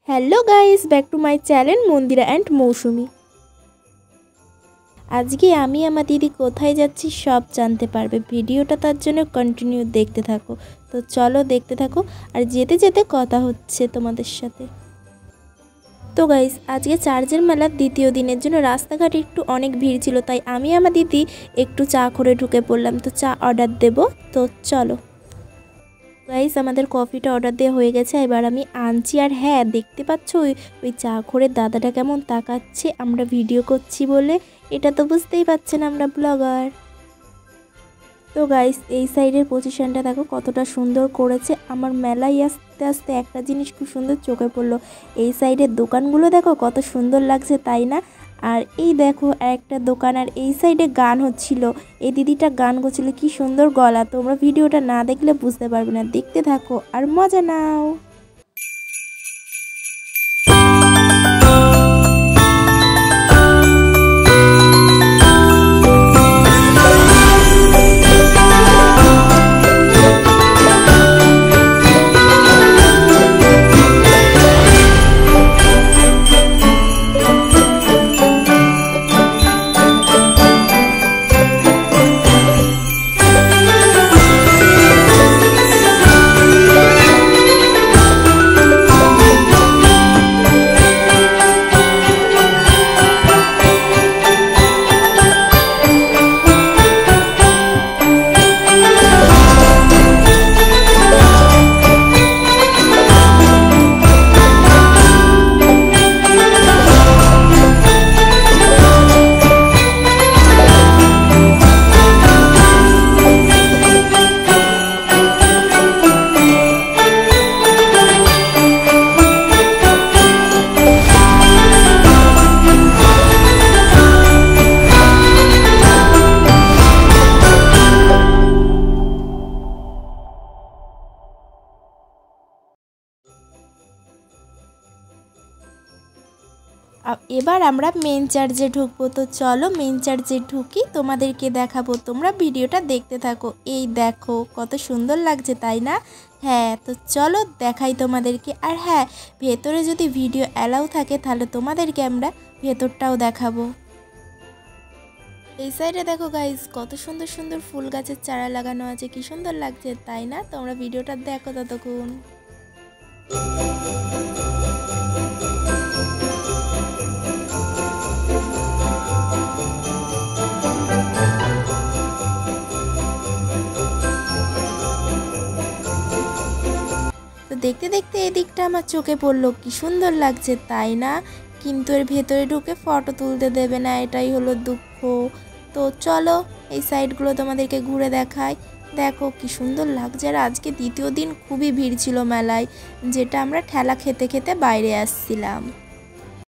Hello guys, back to my channel Mandira and Mousumi. আজকে আমি আমার দিদি কোথায় যাচ্ছি সব জানতে পারবে। ভিডিওটা তার জন্য কন্টিনিউ দেখতে থাকো। তো চলো দেখতে থাকো, আর যেতে যেতে কথা হচ্ছে তোমাদের সাথে। তো গাইস, আজকে চার্চের মেলার দ্বিতীয় দিনের জন্য রাস্তাঘাটে একটু অনেক ভিড় ছিল, তাই আমি আমার দিদি একটু চা করে ঢুকে পড়লাম। তো চা অর্ডার দেব, তো চলো গাইস। আমাদের কফিটা অর্ডার দেওয়া হয়ে গেছে, এবার আমি আনছি। আর হ্যাঁ, দেখতে পাচ্ছ ওই চা করে দাদাটা কেমন তাকাচ্ছে আমরা ভিডিও করছি বলে। এটা তো বুঝতেই পারছেন আমরা ব্লগার। তো গাইস, এই সাইডের পজিশনটা দেখো কতটা সুন্দর করেছে। আমার মেলায় আস্তে আস্তে একটা জিনিস খুব সুন্দর চোখে পড়লো, এই সাইডের দোকানগুলো দেখো কত সুন্দর লাগছে, তাই না? আর এই দেখো একটা দোকান, আর এই সাইডে গান হচ্ছিল। এই দিদিটা গান করছিল, কি সুন্দর গলা। তোমরা ভিডিওটা না দেখলে বুঝতে পারবে না, দেখতে থাকো আর মজা নাও। এবার আমরা মেন চার্চে ঢুকবো। তো চলো মেন চার্চে ঢুকি, তোমাদেরকে দেখাবো, তোমরা ভিডিওটা দেখতে থাকো। এই দেখো কত সুন্দর লাগছে, তাই না? হ্যাঁ, তো চলো দেখাই তোমাদেরকে। আর হ্যাঁ, ভেতরে যদি ভিডিও অ্যালাউ থাকে তাহলে তোমাদেরকে আমরা ভেতরটাও দেখাবো। এই সাইডে দেখো গাইস, কত সুন্দর সুন্দর ফুল গাছের চারা লাগানো আছে, কি সুন্দর লাগছে, তাই না? তোমরা ভিডিওটা দেখো ততক্ষণ। তো দেখতে দেখতে এদিকটা আমার চোখে পড়লো, কি সুন্দর লাগছে, তাই না? কিন্তু এর ভেতরে ঢুকে ফটো তুলতে দেবে না, এটাই হলো দুঃখ। তো চলো এই সাইডগুলো তোমাদেরকে ঘুরে দেখাই। দেখো কি সুন্দর লাগছে। আর আজকে দ্বিতীয় দিন খুবই ভিড় ছিল মেলায়, যেটা আমরা ঠেলা খেতে খেতে বাইরে আসছিলাম।